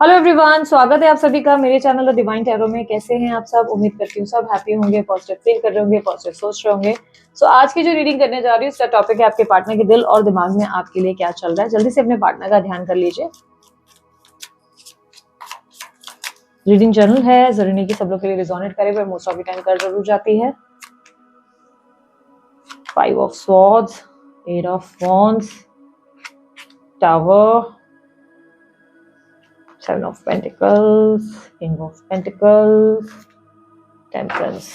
Hello everyone, स्वागत है आप सभी का मेरे चैनल द डिवाइन टैरो में। कैसे हैं आप सब? उम्मीद करती हूँ सब हैप्पी होंगे, पॉजिटिव फील कर रहे होंगे, पॉजिटिव सोच रहे होंगे। सो आज की जो रीडिंग करने जा रही हूँ उसका टॉपिक है आपके पार्टनर के दिल और दिमाग में आपके लिए क्या चल रहा है। जल्दी से अपने पार्टनर का ध्यान कर लीजिए। रीडिंग जर्नल है, जरूरी नहीं कि सब लोग के लिए रिजोनेट करे, पर मोस्ट ऑफ द टाइम कर जरूर जाती है। 5 of swords, 8 of wands, tower, 7 of Pentacles, King of Pentacles, Temperance.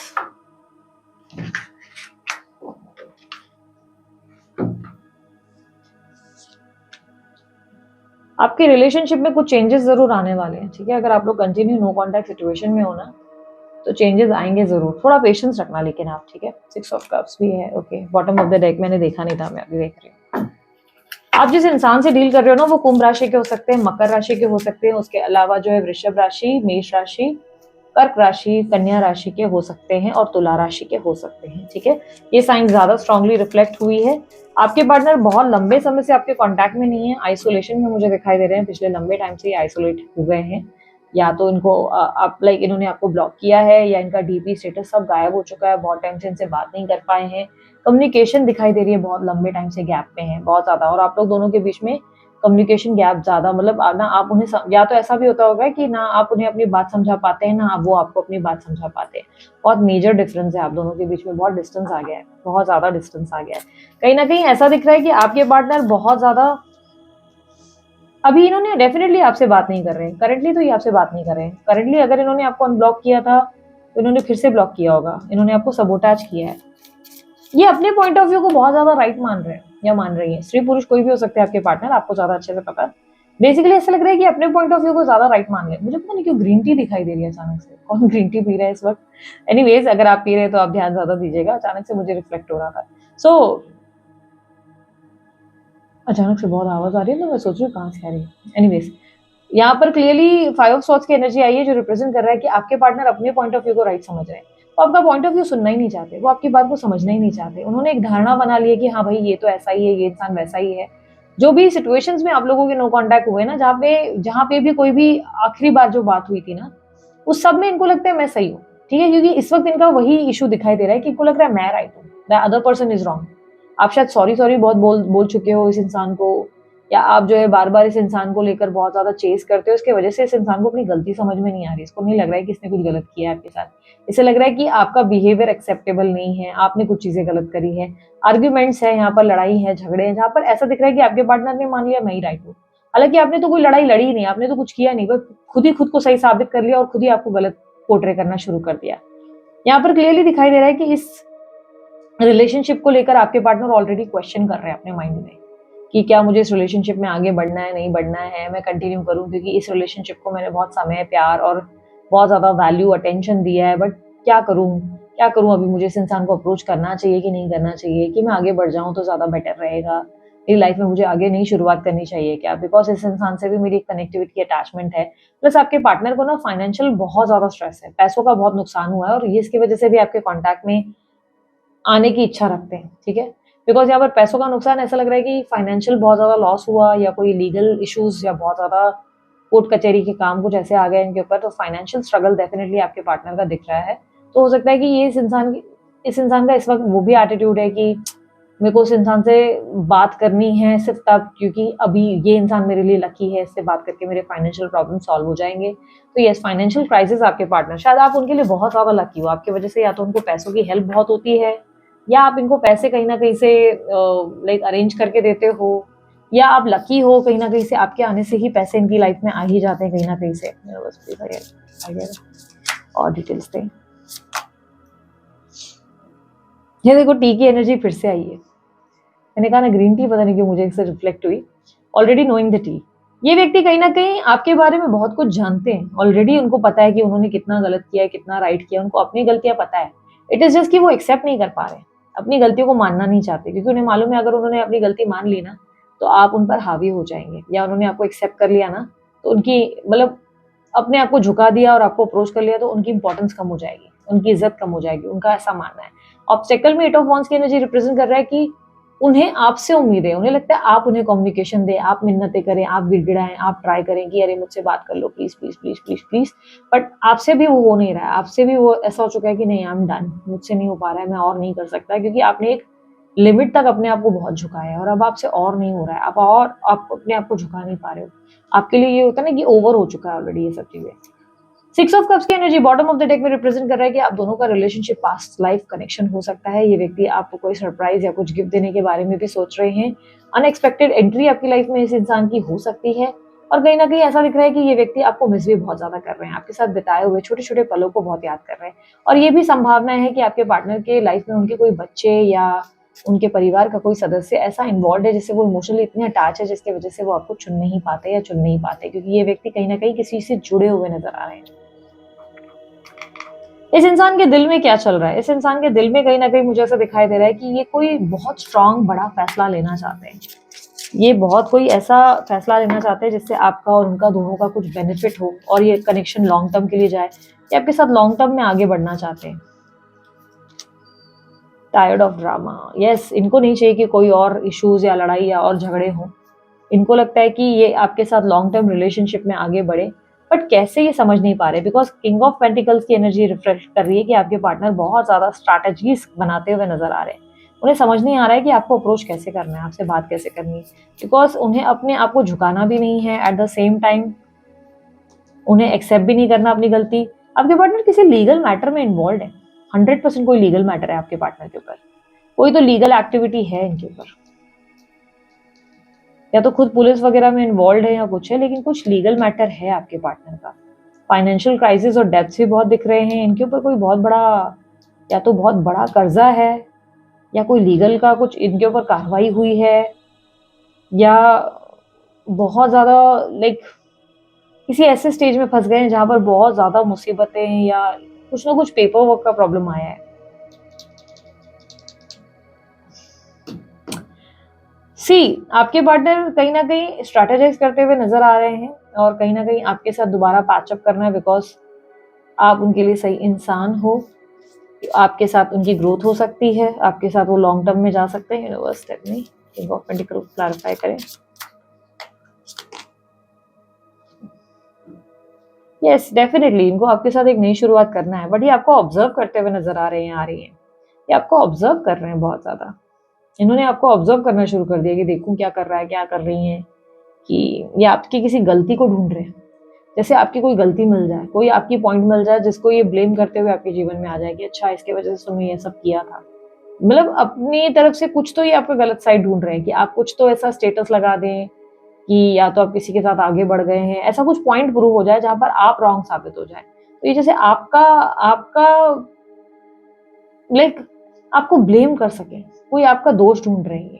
आपके रिलेशनशिप में कुछ चेंजेस जरूर आने वाले हैं, ठीक है। अगर आप लोग कंटिन्यू नो कांटेक्ट सिचुएशन में हो ना, तो चेंजेस आएंगे जरूर। थोड़ा पेशेंस रखना लेकिन आप, ठीक है। 6 ऑफ कप्स भी है, okay. Bottom of the deck मैंने देखा नहीं था, मैं अभी देख रही हूँ। आप जिस इंसान से डील कर रहे हो ना, वो कुंभ राशि के हो सकते हैं, मकर राशि के हो सकते हैं, उसके अलावा जो है वृषभ राशि, मेष राशि, कर्क राशि, कन्या राशि के हो सकते हैं और तुला राशि के हो सकते हैं, ठीक है। ये साइन ज्यादा स्ट्रांगली रिफ्लेक्ट हुई है। आपके पार्टनर बहुत लंबे समय से आपके कांटेक्ट में नहीं है, आइसोलेशन में मुझे दिखाई दे रहे हैं। पिछले लंबे टाइम से ये आइसोलेट हो गए हैं, या तो इनको आप लाइक इन्होंने आपको ब्लॉक किया है, या इनका डीपी स्टेटस सब गायब हो चुका है। बहुत टाइम से इनसे बात नहीं कर पाए हैं। कम्युनिकेशन दिखाई दे रही है बहुत लंबे टाइम से गैप पे है, बहुत ज्यादा। और आप लोग दोनों के बीच में कम्युनिकेशन गैप ज्यादा, मतलब ना आप उन्हें या तो ऐसा भी होता होगा कि ना आप उन्हें अपनी बात समझा पाते हैं, ना वो आपको अपनी बात समझा पाते हैं। बहुत मेजर डिफरेंस है आप दोनों के बीच में, बहुत डिस्टेंस आ गया है, बहुत ज्यादा डिस्टेंस आ गया है। कहीं ना कहीं ऐसा दिख रहा है कि आपके पार्टनर बहुत ज्यादा अभी इन्होंने डेफिनेटली आपसे बात नहीं कर रहे हैं करंटली, तो ये आपसे बात नहीं कर रहे हैं करंटली। अगर इन्होंने आपको अनब्लॉक किया था तो इन्होंने फिर से ब्लॉक किया होगा, इन्होंने आपको सबोटाज किया है। ये अपने पॉइंट ऑफ व्यू को बहुत ज्यादा राइट मान रहे हैं या मान रही है। स्त्री पुरुष कोई भी हो सकते हैं आपके पार्टनर, आपको ज्यादा अच्छे से पता है। बेसिकली ऐसा लग रहा है कि अपने पॉइंट ऑफ व्यू को ज्यादा राइट मान रहे हैं। मुझे पता नहीं क्यों ग्रीन टी दिखाई दे रही है अचानक से। कौन ग्रीन टी पी रहा है इस वक्त? एनीवेज, अगर आप पी रहे हैं तो आप ध्यान ज्यादा दीजिएगा। अचानक से मुझे रिफ्लेक्ट हो रहा था। अचानक से बहुत आवाज आ रही है, तो मैं सोच रही हूँ कहाँ से आ रही है। एनीवेज, यहाँ पर क्लियरली 5 ऑफ सॉर्ड्स की एनर्जी आई है, जो रिप्रेजेंट कर रहा है कि आपके पार्टनर अपने पॉइंट ऑफ व्यू को राइट समझ रहे हैं। वो आपका पॉइंट ऑफ व्यू सुनना ही नहीं चाहते, वो आपकी बात को समझना ही नहीं चाहते। उन्होंने एक धारणा बना ली है कि हाँ भाई, ये तो ऐसा ही है, ये इंसान वैसा ही है। जो भी सिचुएशंस में आप लोगों के नो कांटेक्ट हुए ना, जहाँ पे भी कोई भी आखिरी बार जो बात हुई थी ना, उस सब में इनको लगता है मैं सही हूँ, ठीक है। क्योंकि इस वक्त इनका वही इशू दिखाई दे रहा है कि इनको लग रहा है मैं राइट हूँ, the other person is wrong. आप शायद सॉरी सॉरी बहुत बोल चुके हो इस इंसान को, या आप जो है बार बार इस इंसान को लेकर बहुत ज्यादा चेस करते हो। इसके वजह से इस इंसान को अपनी गलती समझ में नहीं आ रही। इसको नहीं लग रहा है कि इसने कुछ गलत किया है आपके साथ। इसे लग रहा है कि आपका बिहेवियर एक्सेप्टेबल नहीं है, आपने कुछ चीजें गलत करी है। आर्ग्यूमेंट्स है यहाँ पर, लड़ाई है, झगड़े हैं, जहाँ पर ऐसा दिख रहा है कि आपके पार्टनर ने मान लिया मैं ही राइट हूँ। हालांकि आपने तो कोई लड़ाई लड़ी नहीं, आपने तो कुछ किया नहीं, बस खुद ही खुद को सही साबित कर लिया और खुद ही आपको गलत पोर्ट्रे करना शुरू कर दिया। यहाँ पर क्लियरली दिखाई दे रहा है कि इस रिलेशनशिप को लेकर आपके पार्टनर ऑलरेडी क्वेश्चन कर रहे हैं अपने माइंड में कि क्या मुझे इस रिलेशनशिप में आगे बढ़ना है, नहीं बढ़ना है, मैं कंटिन्यू करूं, क्योंकि इस रिलेशनशिप को मैंने बहुत समय, प्यार और बहुत ज्यादा वैल्यू, अटेंशन दिया है। बट क्या करूं, क्या करूं? अभी मुझे इस इंसान को अप्रोच करना चाहिए कि नहीं करना चाहिए, कि मैं आगे बढ़ जाऊं तो ज्यादा बेटर रहेगा मेरी लाइफ में, मुझे आगे नहीं शुरुआत करनी चाहिए क्या? बिकॉज इस इंसान से भी मेरी कनेक्टिविटी, अटैचमेंट है। प्लस आपके पार्टनर को ना फाइनेंशियल बहुत ज्यादा स्ट्रेस है, पैसों का बहुत नुकसान हुआ है, और ये इसकी वजह से भी आपके कॉन्टैक्ट में आने की इच्छा रखते हैं, ठीक है। बिकॉज यहाँ पर पैसों का नुकसान, ऐसा लग रहा है कि फाइनेंशियल बहुत ज्यादा लॉस हुआ, या कोई लीगल इश्यूज, या बहुत ज्यादा कोर्ट कचहरी के काम कुछ ऐसे आ गए इनके ऊपर। तो फाइनेंशियल स्ट्रगल डेफिनेटली आपके पार्टनर का दिख रहा है। तो हो सकता है कि ये इस इंसान का इस वक्त वो भी एटीट्यूड है कि मेरे को इस इंसान से बात करनी है सिर्फ तब क्योंकि अभी ये इंसान मेरे लिए लकी है, इससे बात करके मेरे फाइनेंशियल प्रॉब्लम सॉल्व हो जाएंगे। तो यस, फाइनेंशियल क्राइसिस आपके पार्टनर, शायद आप उनके लिए बहुत ज्यादा लकी हो। आपकी वजह से या तो उनको पैसों की हेल्प बहुत होती है, या आप इनको पैसे कहीं ना कहीं से लाइक अरेंज करके देते हो, या आप लकी हो कहीं ना कहीं से, आपके आने से ही पैसे इनकी लाइफ में आ ही जाते हैं कहीं ना कहीं से। और डिटेल्स दें। ये देखो, टी की एनर्जी फिर से आई है। मैंने कहा ना ग्रीन टी, पता नहीं क्यों मुझे इससे रिफ्लेक्ट हुई। ऑलरेडी नोइंग द टी, ये व्यक्ति कहीं ना कहीं आपके बारे में बहुत कुछ जानते हैं ऑलरेडी। उनको पता है कि उन्होंने कितना गलत किया है, कितना राइट किया, उनको अपनी गलतियां पता है। इट इज जस्ट कि वो एक्सेप्ट नहीं कर पा रहे, अपनी गलतियों को मानना नहीं चाहते, क्योंकि उन्हें मालूम है अगर उन्होंने अपनी गलती मान ली ना, तो आप उन पर हावी हो जाएंगे। या उन्होंने आपको एक्सेप्ट कर लिया ना, तो उनकी मतलब अपने आप को झुका दिया और आपको अप्रोच कर लिया, तो उनकी इंपॉर्टेंस कम हो जाएगी, उनकी इज्जत कम हो जाएगी, उनका ऐसा मानना है। ऑब्स्टेकल में 8 ऑफ वॉन्ड्स की एनर्जी रिप्रेजेंट कर रहा है कि उन्हें आपसे उम्मीद है, उन्हें लगता है आप उन्हें कम्युनिकेशन दें, आप मिन्नतें करें, आप गिड़गिड़ाएँ, आप ट्राई करें कि अरे मुझसे बात कर लो please, please, please, please, please. But आपसे भी वो हो नहीं रहा है, आपसे भी वो ऐसा हो चुका है कि नहीं आई एम डन, मुझसे नहीं हो पा रहा है, मैं और नहीं कर सकता, क्योंकि आपने एक लिमिट तक अपने आप को बहुत झुकाया है और अब आपसे और नहीं हो रहा है, आप अपने आप को झुका नहीं पा रहे हो। आपके लिए ये होता है ना कि ओवर हो चुका है ऑलरेडी ये सब चीज़ें। सिक्स ऑफ कप्स की energy bottom of the deck में रिप्रेजेंट कर रहा है कि आप दोनों का रिलेशनशिप पास्ट लाइफ कनेक्शन हो सकता है। ये व्यक्ति आपको कोई सरप्राइज या कुछ गिफ्ट देने के बारे में भी सोच रहे हैं। अनएक्सपेक्टेड एंट्री आपकी लाइफ में इस इंसान की हो सकती है और कहीं ना कहीं ऐसा दिख रहा है कि ये व्यक्ति आपको मिस भी बहुत ज्यादा कर रहे हैं, आपके साथ बिताए हुए छोटे छोटे पलों को बहुत याद कर रहे हैं। और ये भी संभावना है कि आपके पार्टनर के लाइफ में उनके कोई बच्चे या उनके परिवार का कोई सदस्य ऐसा इन्वॉल्व है जिससे वो इमोशनली इतने अटैच है जिसकी वजह से वो आपको चुन नहीं पाते या चुन नहीं पाते, क्योंकि ये व्यक्ति कहीं ना कहीं किसी से जुड़े हुए नजर आ रहे हैं। इस इंसान के दिल में क्या चल रहा है? इस इंसान के दिल में कहीं ना कहीं मुझे ऐसा दिखाई दे रहा है कि ये कोई बहुत स्ट्रांग बड़ा फैसला लेना चाहते हैं। ये बहुत कोई ऐसा फैसला लेना चाहते हैं जिससे आपका और उनका दोनों का कुछ बेनिफिट हो और ये कनेक्शन लॉन्ग टर्म के लिए जाए, या आपके साथ लॉन्ग टर्म में आगे बढ़ना चाहते हैं। टायर्ड ऑफ ड्रामा, यस, इनको नहीं चाहिए कि कोई और इश्यूज या लड़ाई या और झगड़े हों। इनको लगता है कि ये आपके साथ लॉन्ग टर्म रिलेशनशिप में आगे बढ़े, बट कैसे ये समझ नहीं पा रहे, बिकॉज किंग ऑफ पेंटिकल्स की एनर्जी रिफ्लेक्ट कर रही है कि आपके पार्टनर बहुत ज्यादा स्ट्रैटेजीज बनाते हुए नजर आ रहे हैं। उन्हें समझ नहीं आ रहा है कि आपको अप्रोच कैसे करना है, आपसे बात कैसे करनी है, बिकॉज उन्हें अपने आप को झुकाना भी नहीं है, एट द सेम टाइम उन्हें एक्सेप्ट भी नहीं करना अपनी गलती। आपके पार्टनर किसी लीगल मैटर में इन्वॉल्व है, 100% कोई लीगल मैटर है आपके पार्टनर के ऊपर, कोई तो लीगल एक्टिविटी है इनके ऊपर, या तो खुद पुलिस वगैरह में इन्वॉल्व है या कुछ है, लेकिन कुछ लीगल मैटर है आपके पार्टनर का। फाइनेंशियल क्राइसिस और डेब्ट्स भी बहुत दिख रहे हैं इनके ऊपर, कोई बहुत बड़ा, या तो बहुत बड़ा कर्जा है या कोई लीगल का कुछ इनके ऊपर कार्रवाई हुई है, या बहुत ज्यादा लाइक किसी ऐसे स्टेज में फंस गए हैं जहां पर बहुत ज्यादा मुसीबतें या कुछ ना कुछ पेपर वर्क का प्रॉब्लम आया है। सी, आपके पार्टनर कहीं ना कहीं स्ट्रैटेजाइज करते हुए नजर आ रहे हैं और कहीं ना कहीं आपके साथ दोबारा पैचअप करना है, बिकॉज आप उनके लिए सही इंसान हो, आपके साथ उनकी ग्रोथ हो सकती है, आपके साथ वो लॉन्ग टर्म में जा सकते हैं। यूनिवर्स स्टेप में किंग ऑफ पेंटिकल क्लैरिफाई करें। यस, डेफिनेटली इनको आपके साथ एक नई शुरुआत करना है, बट ये आपको ऑब्जर्व करते हुए नजर आ रहे हैं, आ रही हैं, ये आपको ऑब्जर्व कर रहे हैं बहुत ज्यादा। इन्होंने आपको ऑब्जर्व करना शुरू कर दिया कि देखूं क्या कर रहा है, क्या कर रही हैं, कि ये आपकी किसी गलती को ढूंढ रहे हैं। जैसे आपकी कोई गलती मिल जाए, कोई आपकी पॉइंट मिल जाए जिसको ये ब्लेम करते हुए आपके जीवन में आ जाए कि अच्छा इसके वजह से तुमने ये सब किया था। मतलब अपनी तरफ से कुछ तो ये आपका गलत साइड ढूंढ रहे हैं कि आप कुछ तो ऐसा स्टेटस लगा दें कि या तो आप किसी के साथ आगे बढ़ गए हैं, ऐसा कुछ पॉइंट प्रूव हो जाए जहां पर आप रॉन्ग साबित हो जाए। तो ये जैसे आपका आपका लाइक आपको ब्लेम कर सके, कोई आपका दोष ढूंढ रहे हैं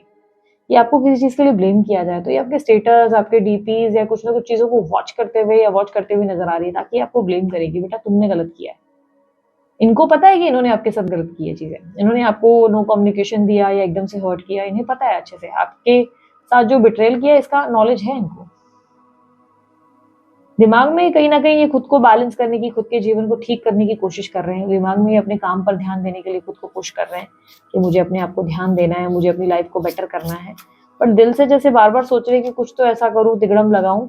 ये आपको किसी चीज के लिए ब्लेम किया जाए, तो ये आपके स्टेटस, आपके डीपीज या कुछ ना कुछ चीजों को वॉच करते हुए या वॉच करते हुए नजर आ रही है, ताकि आपको ब्लेम करेगी बेटा तुमने गलत किया है। इनको पता है कि इन्होंने आपके साथ गलत की है चीजें, इन्होंने आपको नो कम्युनिकेशन दिया या एकदम से हर्ट किया, इन्हें पता है अच्छे से आपके साथ जो बिट्रेल किया इसका नॉलेज है इनको। दिमाग में कहीं ना कहीं ये खुद को बैलेंस करने की, खुद के जीवन को ठीक करने की कोशिश कर रहे हैं। दिमाग में ये अपने काम पर ध्यान देने के लिए खुद को पुश कर रहे हैं कि मुझे अपने आप को ध्यान देना है, मुझे अपनी लाइफ को बेटर करना है, पर दिल से जैसे बार बार सोच रहे हैं कि कुछ तो ऐसा करूं, तिगड़म लगाऊं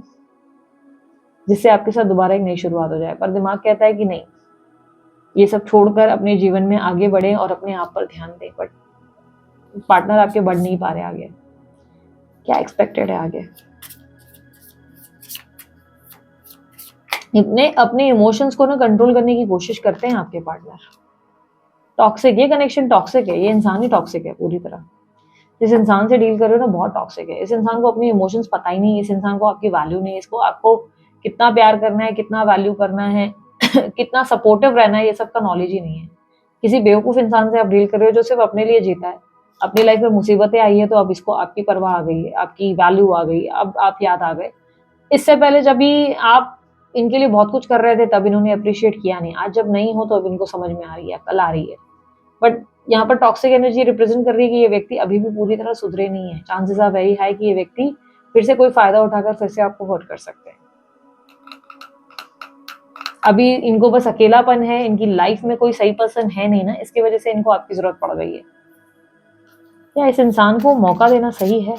जिससे आपके साथ दोबारा एक नई शुरुआत हो जाए। पर दिमाग कहता है कि नहीं, ये सब छोड़कर अपने जीवन में आगे बढ़े और अपने आप पर ध्यान दें। बट पार्टनर आपके बढ़ नहीं पा रहे आगे, क्या एक्सपेक्टेड है आगे। इतने अपने इमोशंस को ना कंट्रोल करने की कोशिश करते हैं आपके पार्टनर। टॉक्सिक, ये कनेक्शन टॉक्सिक है, ये इंसान ही टॉक्सिक है पूरी तरह। जिस इंसान से डील कर रहे हो ना बहुत टॉक्सिक है। इस इंसान को अपनी इमोशंस पता ही नहीं, इस इंसान को आपकी वैल्यू नहीं, इसको आपको कितना प्यार करना है, कितना वैल्यू करना है कितना सपोर्टिव रहना है, ये सब का नॉलेज ही नहीं है। किसी बेवकूफ इंसान से आप डील कर रहे हो जो सिर्फ अपने लिए जीता है। अपनी लाइफ में मुसीबतें आई है तो अब इसको आपकी परवाह आ गई है, आपकी वैल्यू आ गई, अब आप याद आ गए। इससे पहले जब भी आप इनके लिए बहुत कुछ कर रहे थे तब इन्होंने अप्रिशिएट किया नहीं, आज जब नहीं हो तो अब इनको समझ में आ रही है, कल आ रही है। बट यहाँ पर टॉक्सिक एनर्जी रिप्रेजेंट कर रही है कि ये व्यक्ति अभी भी पूरी तरह सुधरे नहीं है। चांसेस आर वेरी हाई कि ये व्यक्ति फिर से कोई फायदा उठाकर फिर से आपको हर्ट कर सकते हैं। अभी इनको बस अकेलापन है, इनकी लाइफ में कोई सही पर्सन है नहीं ना, इसकी वजह से इनको आपकी जरूरत पड़ गई है। क्या इस इंसान को मौका देना सही है?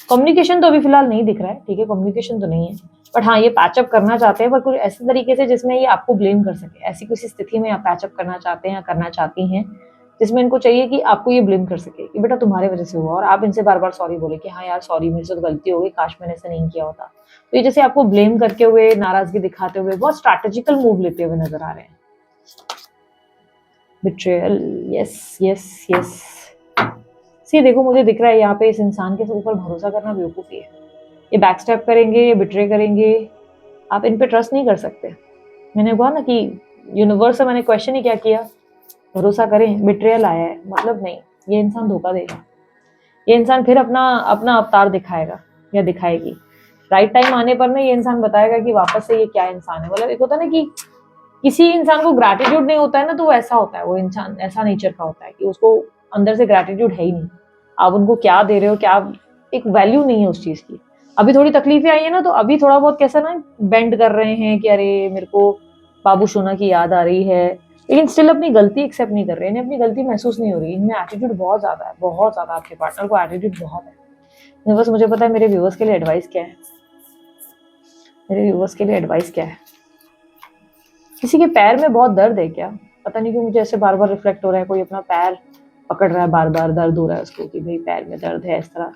कम्युनिकेशन तो अभी फिलहाल नहीं दिख रहा है, ठीक है, कम्युनिकेशन तो नहीं है, बट हाँ, ये पैचअप करना चाहते हैं, पर कुछ ऐसे तरीके से जिसमें ये आपको ब्लेम कर सके। ऐसी किसी स्थिति में आप पैचअप करना चाहते हैं या करना चाहती हैं, जिसमें इनको चाहिए कि आपको ये ब्लेम कर सके कि बेटा तुम्हारे वजह से हुआ, और आप इनसे बार-बार सॉरी बोले कि हाँ यार सॉरी, मेरे से तो गलती हो गई, काश मैंने ऐसा नहीं किया होता। तो ये जैसे आपको ब्लेम करके हुए, नाराज़गी दिखाते हुए, बहुत स्ट्रैटेजिकल मूव लेते हुए नज़र आ रहे हैं। Betrayal, yes, yes, yes. See देखो, मुझे दिख रहा है यहाँ पे इस इंसान के ऊपर भरोसा करना बेवकूफ़ी है। ये बैकस्टेप करेंगे, ये बिट्रे करेंगे, आप इन पे ट्रस्ट नहीं कर सकते। मैंने कहा ना कि यूनिवर्स से मैंने क्वेश्चन ही क्या किया, भरोसा करें, बिट्रेयल आया है, मतलब नहीं, ये इंसान धोखा देगा। ये इंसान फिर अपना अपना अवतार दिखाएगा या दिखाएगी। राइट टाइम आने पर ना ये इंसान बताएगा कि वापस से ये क्या इंसान है। मतलब एक होता है ना कि किसी इंसान को ग्रैटिट्यूड नहीं होता है ना, तो वो ऐसा होता है, वो इंसान ऐसा नेचर का होता है कि उसको अंदर से ग्रैटिट्यूड है ही नहीं। आप उनको क्या दे रहे हो, क्या, एक वैल्यू नहीं है उस चीज़ की। अभी थोड़ी तकलीफें आई है ना, तो अभी थोड़ा बहुत कैसा ना बेंड कर रहे हैं कि अरे मेरे को बाबू सोना की याद आ रही है, लेकिन स्टिल अपनी गलती एक्सेप्ट नहीं कर रहे हैं। इन्हें अपनी गलती महसूस नहीं हो रही। इनमें एटीट्यूड बहुत ज़्यादा है, बहुत ज़्यादा। आपके पार्टनर को एटीट्यूड बहुत है। बस मुझे पता है मेरे व्यूअर्स के लिए एडवाइस क्या है। मेरे व्यूअर्स के लिए एडवाइस क्या है? किसी के पैर में बहुत दर्द है क्या? पता नहीं क्यों मुझे ऐसे बार बार रिफ्लेक्ट हो रहा है, कोई अपना पैर पकड़ रहा है, बार बार दर्द हो रहा है उसको कि भाई पैर में दर्द है, इस तरह।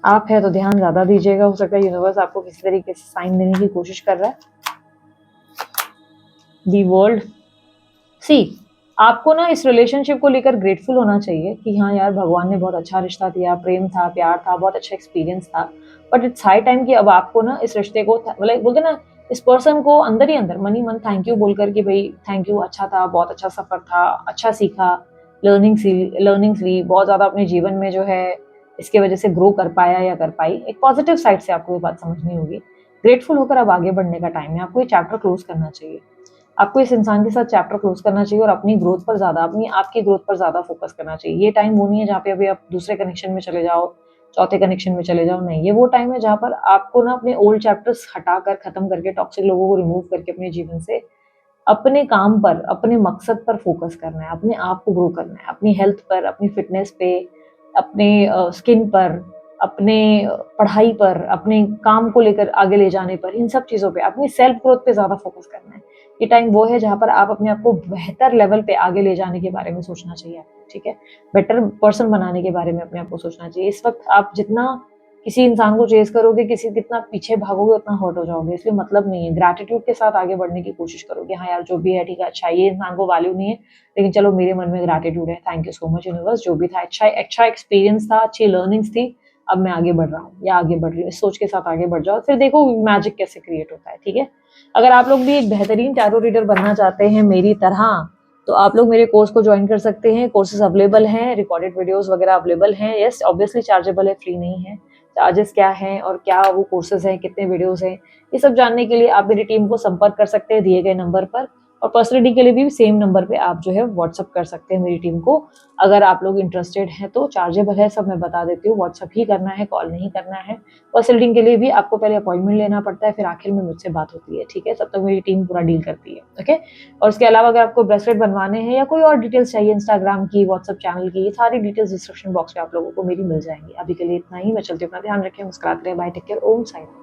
आप है तो ध्यान ज्यादा दीजिएगा, हो सकता है यूनिवर्स आपको किसी तरीके से साइन देने की कोशिश कर रहा है। दी वर्ल्ड, सी आपको ना इस रिलेशनशिप को लेकर ग्रेटफुल होना चाहिए कि हाँ यार, भगवान ने बहुत अच्छा रिश्ता दिया, प्रेम था, प्यार था, बहुत अच्छा एक्सपीरियंस था, बट इट्स हाई टाइम कि अब आपको ना इस रिश्ते को, मतलब बोलते ना, इस पर्सन को अंदर ही अंदर मन ही मन थैंक यू बोलकर कि भाई थैंक यू, अच्छा था, बहुत अच्छा सफर था, अच्छा सीखा, लर्निंग्स ली, बहुत ज्यादा अपने जीवन में जो है इसके वजह से ग्रो कर पाया या कर पाई। एक पॉजिटिव साइड से आपको ये बात समझनी होगी। ग्रेटफुल होकर अब आगे बढ़ने का टाइम है। आपको ये चैप्टर क्लोज करना चाहिए। आपको इस इंसान के साथ चैप्टर क्लोज करना चाहिए और अपनी ग्रोथ पर ज़्यादा, अपनी आपकी ग्रोथ पर ज़्यादा फोकस करना चाहिए। ये टाइम वो नहीं है जहाँ पे अभी आप दूसरे कनेक्शन में चले जाओ, चौथे कनेक्शन में चले जाओ, नहीं। ये वो टाइम है जहाँ पर आपको ना अपने ओल्ड चैप्टर्स हटाकर, खत्म करके, टॉक्सिक लोगों को रिमूव करके अपने जीवन से अपने काम पर, अपने मकसद पर फोकस करना है, अपने आप को ग्रो करना है, अपनी हेल्थ पर, अपनी फिटनेस पे, अपने स्किन पर, अपने पढ़ाई पर, अपने काम को लेकर आगे ले जाने पर, इन सब चीज़ों पे, अपनी सेल्फ ग्रोथ पे ज़्यादा फोकस करना है। ये टाइम वो है जहाँ पर आप अपने आप को बेहतर लेवल पे आगे ले जाने के बारे में सोचना चाहिए आपको, ठीक है? बेटर पर्सन बनाने के बारे में अपने आप को सोचना चाहिए। इस वक्त आप जितना किसी इंसान को चेज़ करोगे, जितना पीछे भागोगे, उतना हर्ट हो जाओगे, इसलिए मतलब नहीं है। ग्रैटिट्यूड के साथ आगे बढ़ने की कोशिश करो कि हाँ यार, जो भी है ठीक है, अच्छा है, ये इंसान को वैल्यू नहीं है, लेकिन चलो मेरे मन में ग्रैटिट्यूड है, thank you so much universe, जो भी था अच्छा एक्सपीरियंस था, अच्छी लर्निंग्स थी, अब मैं आगे बढ़ रहा हूँ या आगे बढ़ रही हूँ। इस सोच के साथ आगे बढ़ जाओ, फिर देखो मैजिक कैसे क्रिएट होता है, ठीक है? अगर आप लोग भी एक बेहतरीन टैरो रीडर बनना चाहते हैं मेरी तरह, तो आप लोग मेरे कोर्स को ज्वाइन कर सकते हैं। कोर्सेज अवेलेबल हैं, रिकॉर्डेड वीडियोस वगैरह अवेलेबल हैं। यस, ऑब्वियसली चार्जेबल है, फ्री नहीं है। चार्जेस क्या हैं और क्या वो कोर्सेज हैं, कितने वीडियोस हैं, ये सब जानने के लिए आप मेरी टीम को संपर्क कर सकते हैं दिए गए नंबर पर, और पर्सनलिटी के लिए भी सेम नंबर पे आप जो है व्हाट्सअप कर सकते हैं मेरी टीम को। अगर आप लोग इंटरेस्टेड हैं तो चार्जेबल है, सब मैं बता देती हूँ। व्हाट्सअप ही करना है, कॉल नहीं करना है। पर्सनलिटी के लिए भी आपको पहले अपॉइंटमेंट लेना पड़ता है, फिर आखिर में मुझसे बात होती है, ठीक है? तब तक मेरी टीम पूरा डील करती है, ओके? और उसके अलावा अगर आपको ब्रेसलेट बनवाने हैं या कोई और डिटेल्स चाहिए इंस्टाग्राम की, व्हाट्सअप चैनल की, ये सारी डिटेल्स डिस्क्रिप्शन बॉक्स में आप लोगों को मेरी मिल जाएंगी। अभी के लिए इतना ही, मैं चलती हूँ, अपना ध्यान रखें, मुस्कुराते रहें, बाय, टेक केयर, ओम साई राम।